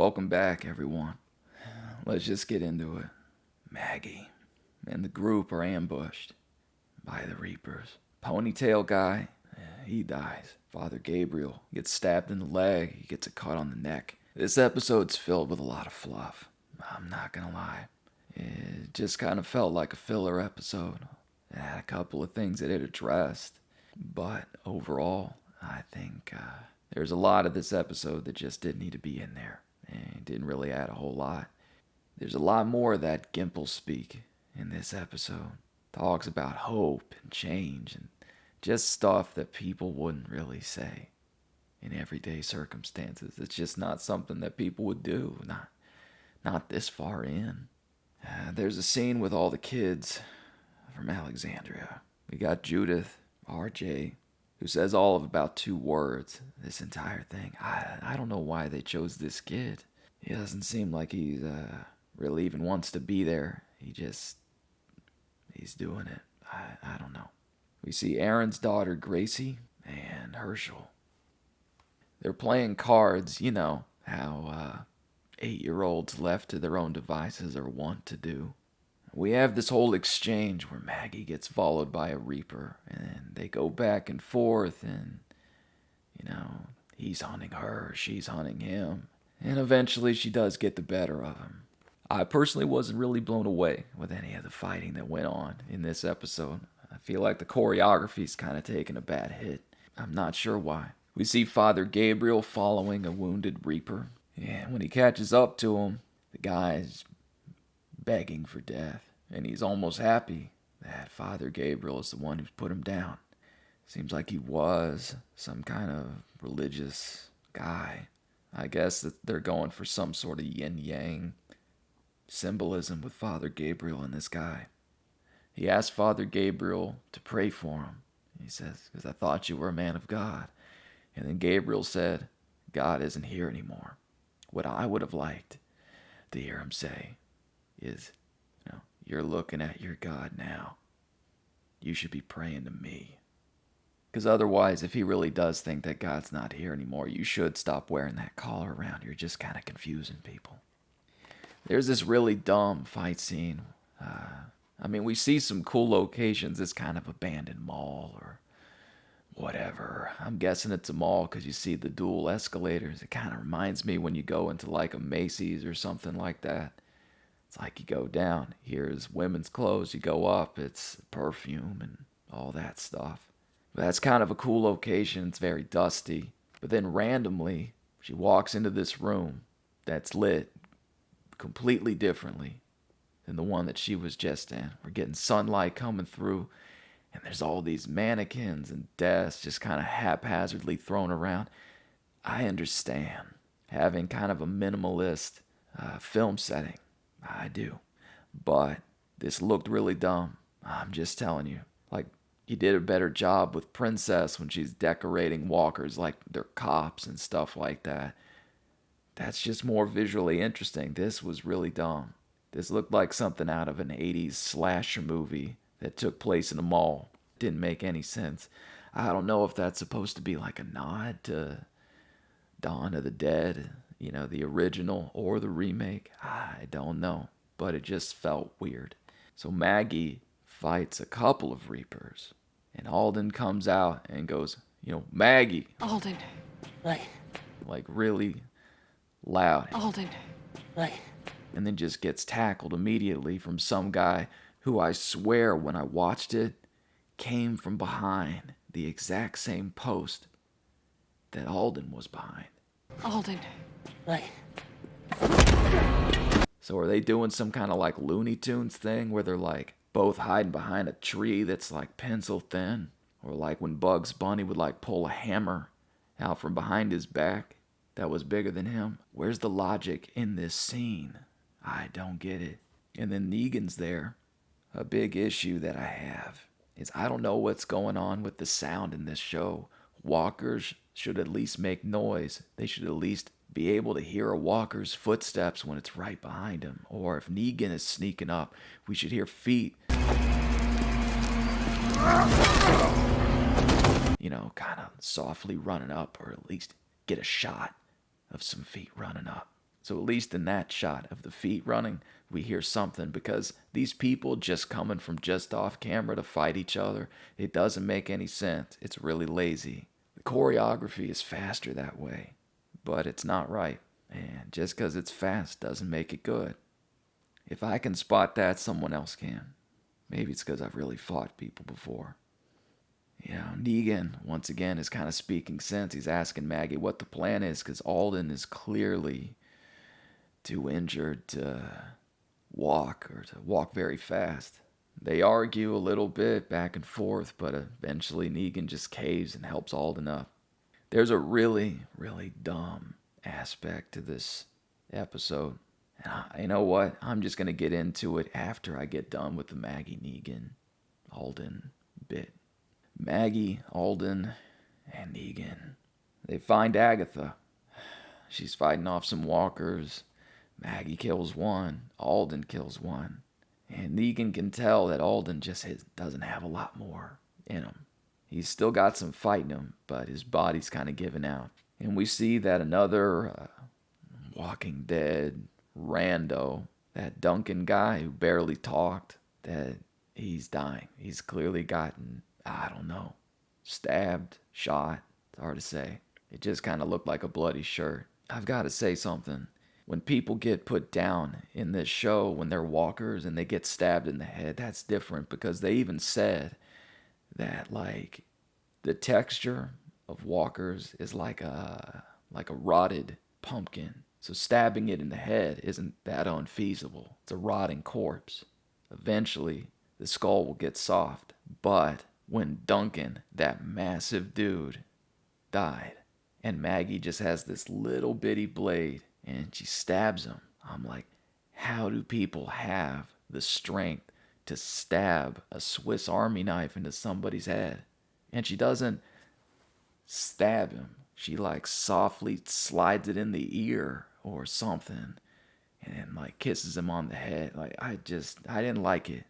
Welcome back, everyone. Let's just get into it. Maggie and the group are ambushed by the Reapers. Ponytail guy, he dies. Father Gabriel gets stabbed in the leg. He gets a cut on the neck. This episode's filled with a lot of fluff. I'm not gonna lie. It just kind of felt like a filler episode. It had a couple of things that it addressed. But overall, I think there's a lot of this episode that just didn't need to be in there. And it didn't really add a whole lot. There's a lot more of that Gimple speak in this episode. Talks about hope and change and just stuff that people wouldn't really say in everyday circumstances. It's just not something that people would do, not this far in. There's a scene with all the kids from Alexandria. We got Judith, RJ, who says all of about 2 words this entire thing. I don't know why they chose this kid. He doesn't seem like he's really even wants to be there. He's doing it. I don't know. We see Aaron's daughter, Gracie, and Herschel. They're playing cards, you know, how 8-year-olds left to their own devices are wont to do. We have this whole exchange where Maggie gets followed by a Reaper, and they go back and forth, and, you know, he's hunting her, she's hunting him, and eventually she does get the better of him. I personally wasn't really blown away with any of the fighting that went on in this episode. I feel like the choreography's kind of taken a bad hit. I'm not sure why. We see Father Gabriel following a wounded Reaper, and when he catches up to him, the guy's begging for death, and he's almost happy that Father Gabriel is the one who's put him down. Seems like he was some kind of religious guy. I guess that they're going for some sort of yin-yang symbolism with Father Gabriel and this guy. He asked Father Gabriel to pray for him. He says, because I thought you were a man of God. And then Gabriel said, God isn't here anymore. What I would have liked to hear him say is, you're looking at your God now. You should be praying to me. Because otherwise, if he really does think that God's not here anymore, you should stop wearing that collar around. You're just kind of confusing people. There's this really dumb fight scene. We see some cool locations. This kind of abandoned mall or whatever. I'm guessing it's a mall because you see the dual escalators. It kind of reminds me when you go into like a Macy's or something like that. It's like you go down, here's women's clothes, you go up, it's perfume and all that stuff. But that's kind of a cool location, it's very dusty. But then randomly, she walks into this room that's lit completely differently than the one that she was just in. We're getting sunlight coming through, and there's all these mannequins and desks just kind of haphazardly thrown around. I understand having kind of a minimalist film setting. I do. But this looked really dumb. I'm just telling you. Like, you did a better job with Princess when she's decorating walkers like they're cops and stuff like that. That's just more visually interesting. This was really dumb. This looked like something out of an 80s slasher movie that took place in a mall. Didn't make any sense. I don't know if that's supposed to be like a nod to Dawn of the Dead, the original or the remake. I don't know, but it just felt weird. So Maggie fights a couple of Reapers, and Alden comes out and goes, Maggie. Alden. Right. Like really loud. Alden. Right. And then just gets tackled immediately from some guy who I swear when I watched it came from behind the exact same post that Alden was behind. Alden. Right. So are they doing some kind of like Looney Tunes thing where they're like both hiding behind a tree that's like pencil thin? Or like when Bugs Bunny would like pull a hammer out from behind his back that was bigger than him? Where's the logic in this scene? I don't get it. And then Negan's there. A big issue that I have is I don't know what's going on with the sound in this show. Walkers should at least make noise. They should at least be able to hear a walker's footsteps when it's right behind him. Or if Negan is sneaking up, we should hear feet. Kind of softly running up, or at least get a shot of some feet running up. So at least in that shot of the feet running, we hear something, because these people just coming from just off camera to fight each other, it doesn't make any sense. It's really lazy. The choreography is faster that way, but it's not right. And just because it's fast doesn't make it good. If I can spot that, someone else can. Maybe it's because I've really fought people before. Negan, once again, is kind of speaking sense. He's asking Maggie what the plan is, because Alden is clearly too injured to walk, or to walk very fast. They argue a little bit back and forth, but eventually Negan just caves and helps Alden up. There's a really, really dumb aspect to this episode. And you know what? I'm just going to get into it after I get done with the Maggie, Negan, Alden bit. Maggie, Alden, and Negan. They find Agatha. She's fighting off some walkers. Maggie kills one. Alden kills one. And Negan can tell that Alden just doesn't have a lot more in him. He's still got some fight in him, but his body's kind of giving out. And we see that another Walking Dead rando, that Duncan guy who barely talked, that he's dying. He's clearly gotten, I don't know, stabbed, shot. It's hard to say. It just kind of looked like a bloody shirt. I've got to say something. When people get put down in this show, when they're walkers and they get stabbed in the head, that's different, because they even said that, like, the texture of walkers is like a rotted pumpkin. So stabbing it in the head isn't that unfeasible. It's a rotting corpse. Eventually, the skull will get soft. But when Duncan, that massive dude, died, and Maggie just has this little bitty blade, and she stabs him, I'm like, how do people have the strength to stab a Swiss Army knife into somebody's head? And she doesn't stab him. She like softly slides it in the ear or something, and like kisses him on the head. Like, I didn't like it.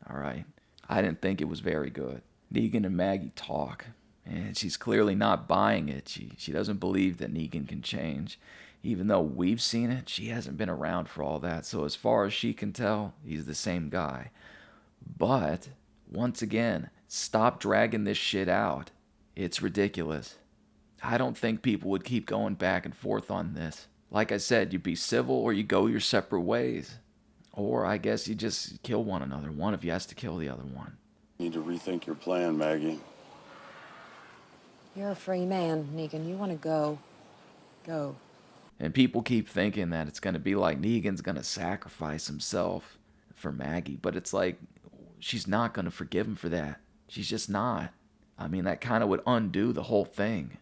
All right. I didn't think it was very good. Negan and Maggie talk, and she's clearly not buying it. She doesn't believe that Negan can change. Even though we've seen it, she hasn't been around for all that. So as far as she can tell, he's the same guy. But once again, stop dragging this shit out. It's ridiculous. I don't think people would keep going back and forth on this. Like I said, you be civil or you go your separate ways. Or I guess you just kill one another. One of you has to kill the other one. Need to rethink your plan, Maggie. You're a free man, Negan. You want to go. Go. And people keep thinking that it's going to be like Negan's going to sacrifice himself for Maggie. But it's like, she's not going to forgive him for that. She's just not. I mean, that kind of would undo the whole thing.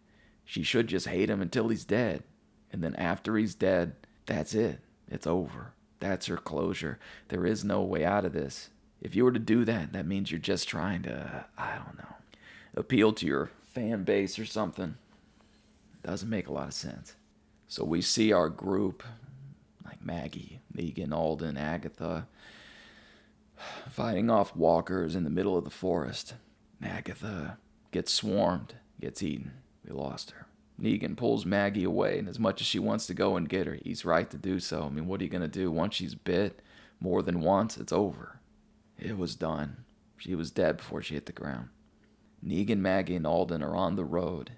She should just hate him until he's dead. And then after he's dead, that's it. It's over. That's her closure. There is no way out of this. If you were to do that, that means you're just trying to, I don't know, appeal to your fan base or something. Doesn't make a lot of sense. So we see our group, like Maggie, Negan, Alden, Agatha, fighting off walkers in the middle of the forest. Agatha gets swarmed, gets eaten. We lost her. Negan pulls Maggie away, and as much as she wants to go and get her, he's right to do so. I mean, what are you going to do? Once she's bit more than once, it's over. It was done. She was dead before she hit the ground. Negan, Maggie, and Alden are on the road.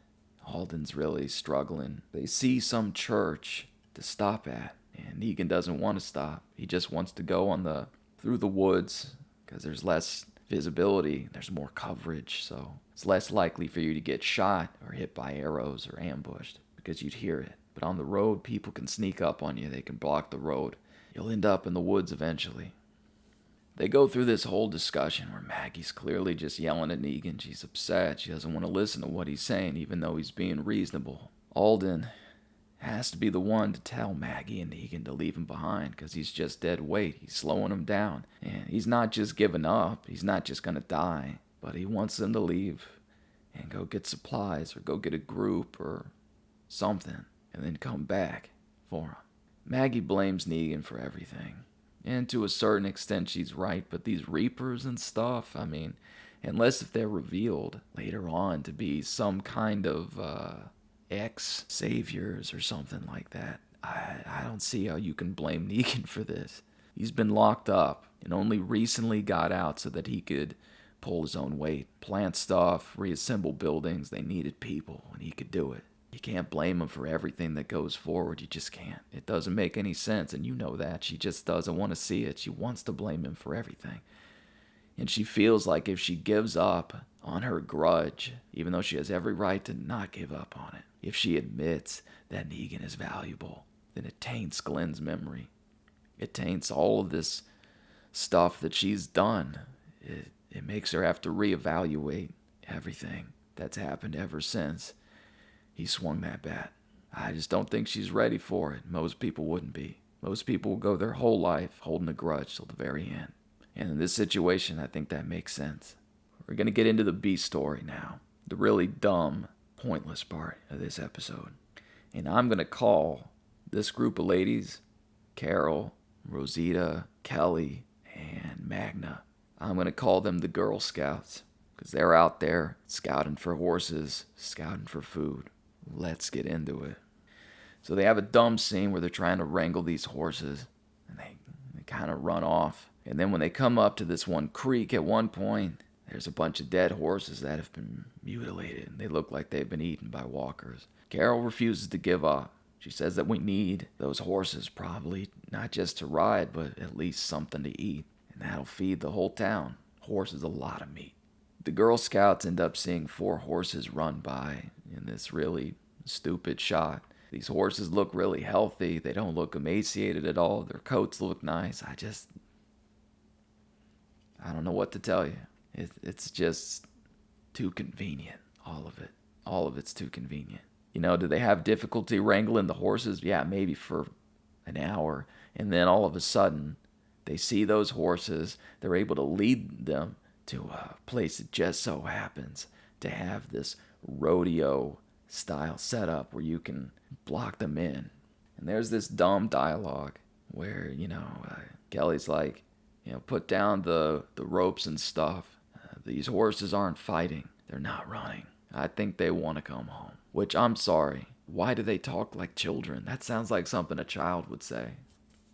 Alden's really struggling. They see some church to stop at, and Negan doesn't want to stop. He just wants to go through the woods, because there's less visibility, there's more coverage, so it's less likely for you to get shot or hit by arrows or ambushed, because you'd hear it. But on the road, people can sneak up on you. They can block the road. You'll end up in the woods eventually. They go through this whole discussion where Maggie's clearly just yelling at Negan. She's upset. She doesn't want to listen to what he's saying, even though he's being reasonable. Alden has to be the one to tell Maggie and Negan to leave him behind, because he's just dead weight. He's slowing them down. And he's not just giving up. He's not just going to die. But he wants them to leave and go get supplies or go get a group or something, and then come back for him. Maggie blames Negan for everything. And to a certain extent, she's right. But these Reapers and stuff, I mean, unless if they're revealed later on to be some kind of ex-saviors or something like that, I don't see how you can blame Negan for this. He's been locked up and only recently got out so that he could pull his own weight, plant stuff, reassemble buildings. They needed people, and he could do it. You can't blame him for everything that goes forward. You just can't. It doesn't make any sense, and you know that. She just doesn't want to see it. She wants to blame him for everything. And she feels like if she gives up on her grudge, even though she has every right to not give up on it, if she admits that Negan is valuable, then it taints Glenn's memory. It taints all of this stuff that she's done. It makes her have to reevaluate everything that's happened ever since he swung that bat. I just don't think she's ready for it. Most people wouldn't be. Most people will go their whole life holding a grudge till the very end. And in this situation, I think that makes sense. We're going to get into the B story now. The really dumb, pointless part of this episode. And I'm going to call this group of ladies, Carol, Rosita, Kelly, and Magna. I'm going to call them the Girl Scouts because they're out there scouting for horses, scouting for food. Let's get into it. So they have a dumb scene where they're trying to wrangle these horses, and they kind of run off. And then when they come up to this one creek at one point, there's a bunch of dead horses that have been mutilated. They look like they've been eaten by walkers. Carol refuses to give up. She says that we need those horses probably, not just to ride, but at least something to eat. And that'll feed the whole town. Horse is a lot of meat. The Girl Scouts end up seeing 4 horses run by in this really stupid shot. These horses look really healthy. They don't look emaciated at all. Their coats look nice. I don't know what to tell you. It's just too convenient, all of it. All of it's too convenient. You know, do they have difficulty wrangling the horses? Yeah, maybe for an hour. And then all of a sudden, they see those horses. They're able to lead them to a place that just so happens to have this rodeo-style setup where you can block them in. And there's this dumb dialogue where, Kelly's like, put down the ropes and stuff. These horses aren't fighting. They're not running. I think they want to come home. Which, I'm sorry, why do they talk like children? That sounds like something a child would say.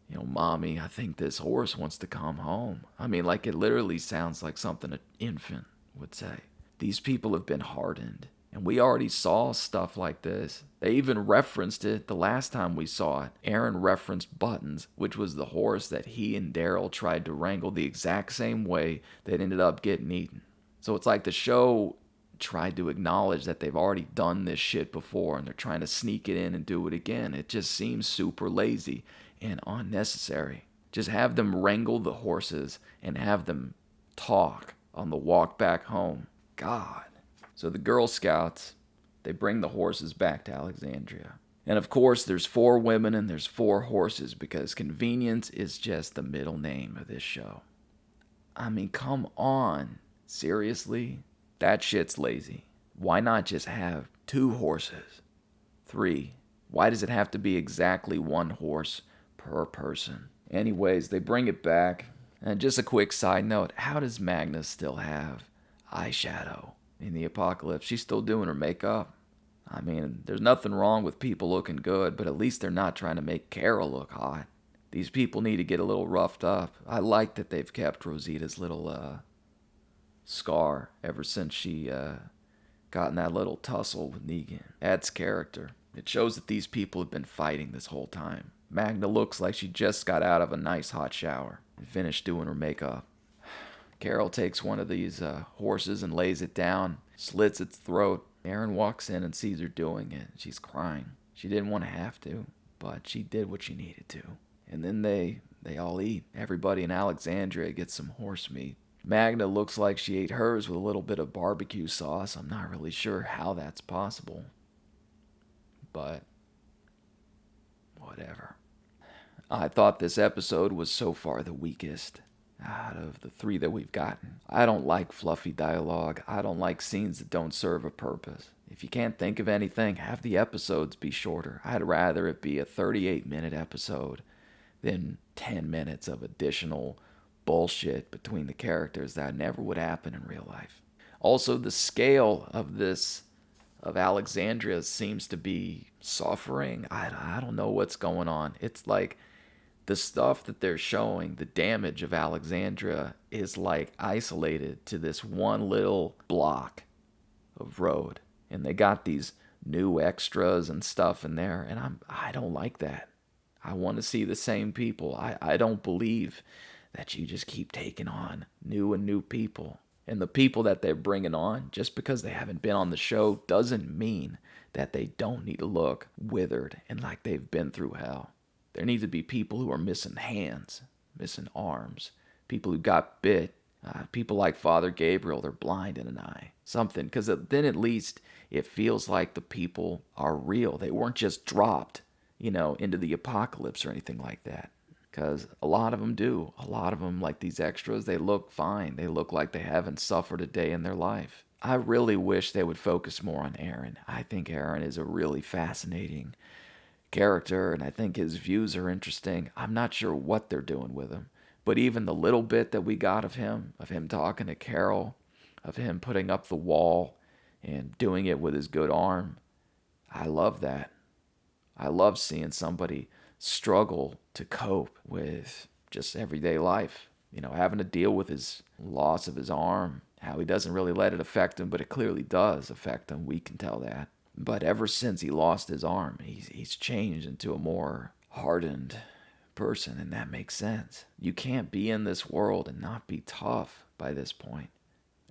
Mommy, I think this horse wants to come home. I mean, like it literally sounds like something an infant would say. These people have been hardened. And we already saw stuff like this. They even referenced it the last time we saw it. Aaron referenced Buttons, which was the horse that he and Daryl tried to wrangle the exact same way that ended up getting eaten. So it's like the show tried to acknowledge that they've already done this shit before and they're trying to sneak it in and do it again. It just seems super lazy and unnecessary. Just have them wrangle the horses and have them talk on the walk back home. God. So the Girl Scouts, they bring the horses back to Alexandria. And of course, there's 4 women and there's 4 horses because convenience is just the middle name of this show. I mean, come on. Seriously? That shit's lazy. Why not just have 2 horses? 3. Why does it have to be exactly 1 horse per person? Anyways, they bring it back. And just a quick side note, how does Magna still have eyeshadow in the apocalypse? She's still doing her makeup. I mean, there's nothing wrong with people looking good, but at least they're not trying to make Carol look hot. These people need to get a little roughed up. I like that they've kept Rosita's little scar ever since she got in that little tussle with Negan. Adds character. It shows that these people have been fighting this whole time. Magna looks like she just got out of a nice hot shower and finished doing her makeup. Carol takes one of these horses and lays it down, slits its throat. Aaron walks in and sees her doing it. She's crying. She didn't want to have to, but she did what she needed to. And then they all eat. Everybody in Alexandria gets some horse meat. Magna looks like she ate hers with a little bit of barbecue sauce. I'm not really sure how that's possible, but whatever. I thought this episode was so far the weakest out of the 3 that we've gotten. I don't like fluffy dialogue. I don't like scenes that don't serve a purpose. If you can't think of anything, have the episodes be shorter. I'd rather it be a 38-minute episode than 10 minutes of additional bullshit between the characters that never would happen in real life. Also, the scale of this of Alexandria seems to be suffering. I don't know what's going on. It's like the stuff that they're showing, the damage of Alexandria, is like isolated to this one little block of road. And they got these new extras and stuff in there, and I don't like that. I want to see the same people. I don't believe that you just keep taking on new and new people. And the people that they're bringing on, just because they haven't been on the show, doesn't mean that they don't need to look withered and like they've been through hell. There need to be people who are missing hands, missing arms, people who got bit, people like Father Gabriel, they're blind in an eye. Something, because then at least it feels like the people are real. They weren't just dropped, into the apocalypse or anything like that. Because a lot of them do. A lot of them, like these extras, they look fine. They look like they haven't suffered a day in their life. I really wish they would focus more on Aaron. I think Aaron is a really fascinating character, and I think his views are interesting. I'm not sure what they're doing with him. But even the little bit that we got of him talking to Carol, of him putting up the wall and doing it with his good arm, I love that. I love seeing somebody struggle to cope with just everyday life. Having to deal with his loss of his arm, how he doesn't really let it affect him, but it clearly does affect him. We can tell that. But ever since he lost his arm, he's changed into a more hardened person, and that makes sense. You can't be in this world and not be tough by this point.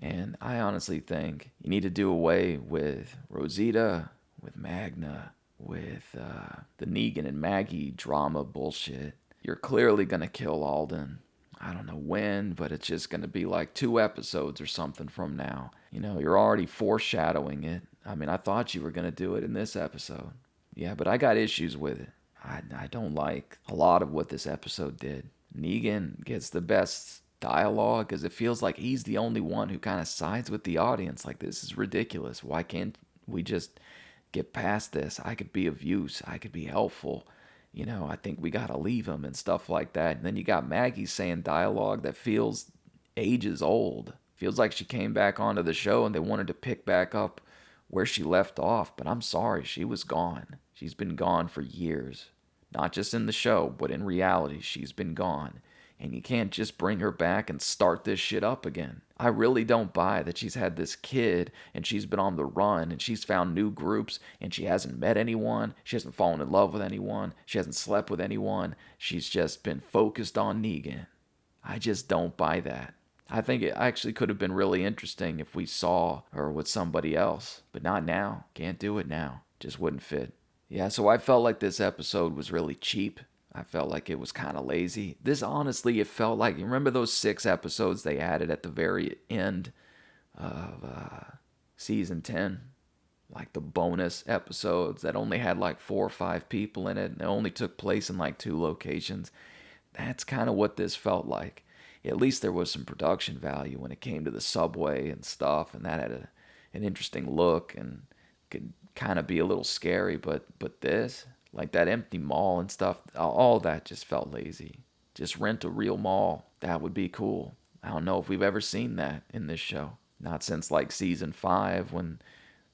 And I honestly think you need to do away with Rosita, with Magna, with the Negan and Maggie drama bullshit. You're clearly going to kill Alden. I don't know when, but it's just going to be like 2 episodes or something from now. You're already foreshadowing it. I mean, I thought you were going to do it in this episode. Yeah, but I got issues with it. I don't like a lot of what this episode did. Negan gets the best dialogue because it feels like he's the only one who kind of sides with the audience. Like, this is ridiculous. Why can't we just get past this? I could be of use. I could be helpful. I think we got to leave him and stuff like that. And then you got Maggie saying dialogue that feels ages old. Feels like she came back onto the show and they wanted to pick back up where she left off. But I'm sorry, she was gone. She's been gone for years. Not just in the show, but in reality, she's been gone. And you can't just bring her back and start this shit up again. I really don't buy that she's had this kid and she's been on the run and she's found new groups and she hasn't met anyone. She hasn't fallen in love with anyone. She hasn't slept with anyone. She's just been focused on Negan. I just don't buy that. I think it actually could have been really interesting if we saw her with somebody else. But not now. Can't do it now. Just wouldn't fit. Yeah, so I felt like this episode was really cheap. I felt like it was kind of lazy. This, honestly, it felt like, you remember those 6 episodes they added at the very end of season 10? Like the bonus episodes that only had like 4 or 5 people in it and it only took place in like 2 locations. That's kind of what this felt like. At least there was some production value when it came to the subway and stuff, and that had an interesting look and could kind of be a little scary, but this, like that empty mall and stuff, all that just felt lazy. Just rent a real mall. That would be cool. I don't know if we've ever seen that in this show. Not since like season 5 when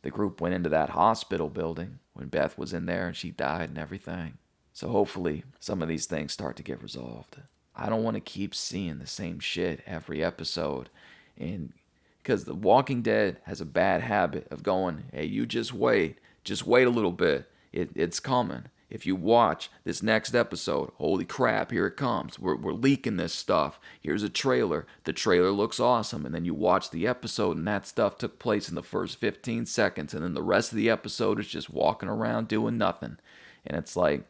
the group went into that hospital building, when Beth was in there and she died and everything. So hopefully some of these things start to get resolved. I don't want to keep seeing the same shit every episode. And because The Walking Dead has a bad habit of going, hey, you just wait a little bit. It's coming. If you watch this next episode, holy crap, here it comes. We're leaking this stuff. Here's a trailer. The trailer looks awesome. And then you watch the episode and that stuff took place in the first 15 seconds. And then the rest of the episode is just walking around doing nothing. And it's like,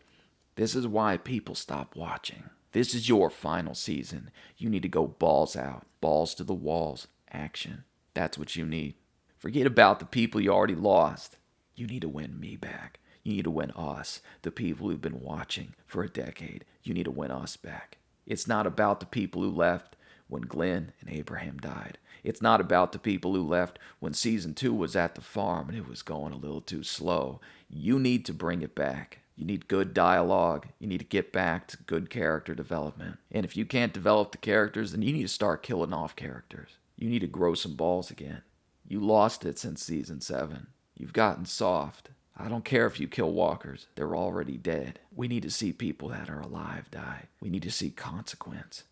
this is why people stop watching. This is your final season. You need to go balls out. Balls to the walls. Action. That's what you need. Forget about the people you already lost. You need to win me back. You need to win us, the people who've been watching for a decade. You need to win us back. It's not about the people who left when Glenn and Abraham died. It's not about the people who left when season 2 was at the farm and it was going a little too slow. You need to bring it back. You need good dialogue. You need to get back to good character development. And if you can't develop the characters, then you need to start killing off characters. You need to grow some balls again. You lost it since season 7. You've gotten soft. I don't care if you kill walkers. They're already dead. We need to see people that are alive die. We need to see consequence.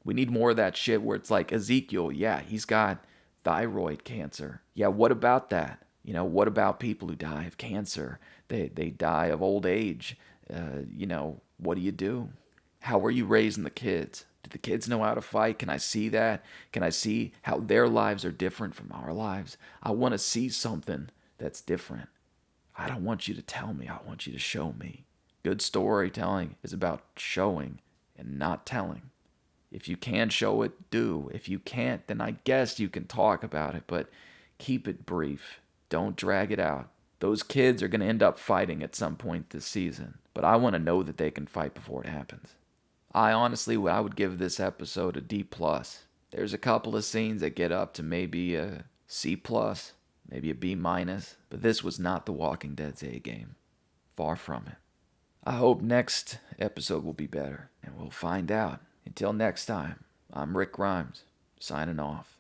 We need more of that shit where it's like Ezekiel, yeah, he's got thyroid cancer. Yeah, what about that? What about people who die of cancer? They die of old age. What do you do? How are you raising the kids? Do the kids know how to fight? Can I see that? Can I see how their lives are different from our lives? I want to see something that's different. I don't want you to tell me. I want you to show me. Good storytelling is about showing and not telling. If you can show it, do. If you can't, then I guess you can talk about it, but keep it brief. Don't drag it out. Those kids are going to end up fighting at some point this season, but I want to know that they can fight before it happens. I would give this episode a D+. There's a couple of scenes that get up to maybe a C+, maybe a B-, but this was not The Walking Dead's A game. Far from it. I hope next episode will be better, and we'll find out. Until next time, I'm Rick Grimes, signing off.